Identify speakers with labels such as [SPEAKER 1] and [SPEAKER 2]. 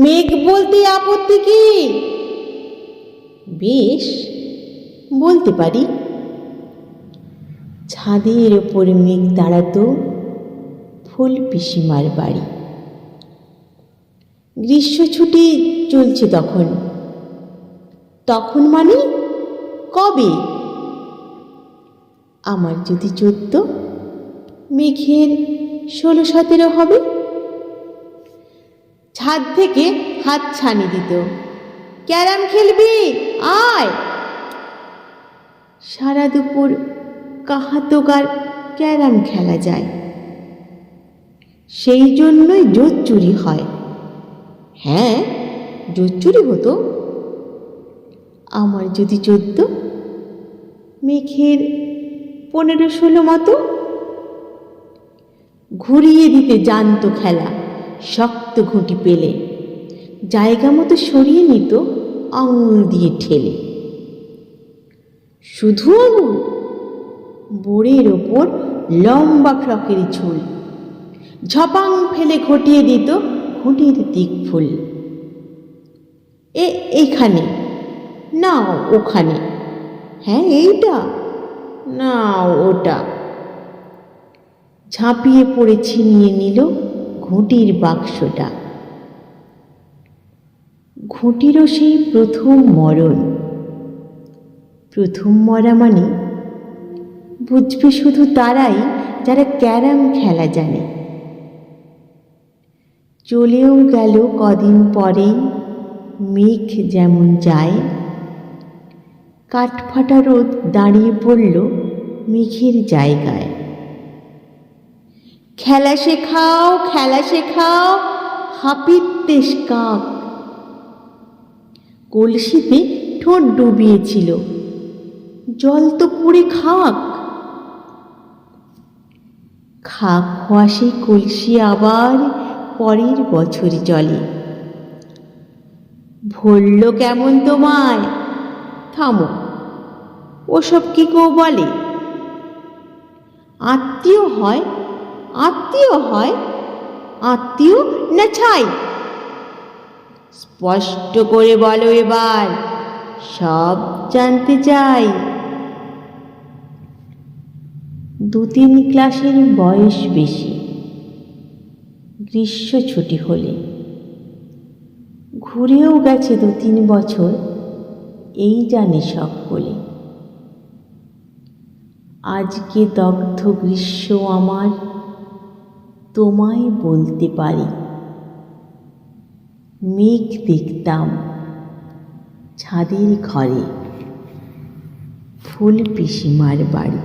[SPEAKER 1] মেঘ বলতে আপত্তি কি? বেশ, বলতে পারি। ছাদের ওপর মেঘ দাঁড়াতো ফুল পিসিমার বাড়ি। গ্রীষ্ম ছুটি চলছে তখন। তখন মানে কবে? আমার যদি 14, মেঘের 16-17 হবে। ছাদ থেকে হাত ছানি দিত, ক্যারাম খেলবি আয়। সারা দুপুর কাহাতোগার ক্যারাম খেলা যায়, সেই জন্যই জোর চুরি হয়। হ্যাঁ, জোর চুরি হতো। আমার যদি 14, মেঘের 15-16 মতো। ঘুরিয়ে দিতে জানতো খেলা, শক্ত ঘুঁটি পেলে জায়গা মতো সরিয়ে নিত আঙুল দিয়ে ঠেলে। শুধু আঙুল, বোড়ের ওপর লম্বা ফ্রকের ঝুল, ঝপাং ফেলে ঘটিয়ে দিত ঘুঁটির দিক ফুল। এইখানে না ওখানে, হ্যাঁ এইটা না ওটা। ঝাঁপিয়ে পড়ে ছিনিয়ে নিল ঘুঁটির বাক্সটা। ঘুঁটিরও সেই প্রথম মরণ। প্রথম মরা মানে বুঝবে শুধু তারাই যারা ক্যারাম খেলা জানে। চলেও গেল কদিন পরেই মেঘ যেমন যায়। কাঠফাটা রোদ দাঁড়িয়ে পড়ল মেঘের জায়গায়। খেলা শেখাও, খেলা শেখাও, হাপিত্যেশ কাক। কলসিতে ঠোঁট ডুবিয়েছিল, জল তো পুড়ে খাক। খাক হওয়া সেই কলসি আবার পরের বছর জলে। ভরল কেমন তোমায়? থামো, ওসব কি কেউ বলে? আত্মীয় হয়, আত্মীয় হয়, আত্মীয় না ছাই? স্পষ্ট করে বলো এবার, সব জানতে চাই। 2-3 ক্লাসের বয়স বেশি। গ্রীষ্ম ছুটি হলে ঘুরেও গেছে 2-3 বছর, এই জানে সকলে। আজকে দগ্ধ গ্রীষ্ম আমার, তোমায় বলতে পারি। মেঘ দেখতাম ছাদের ঘরে ফুল পিসিমার বাড়ি।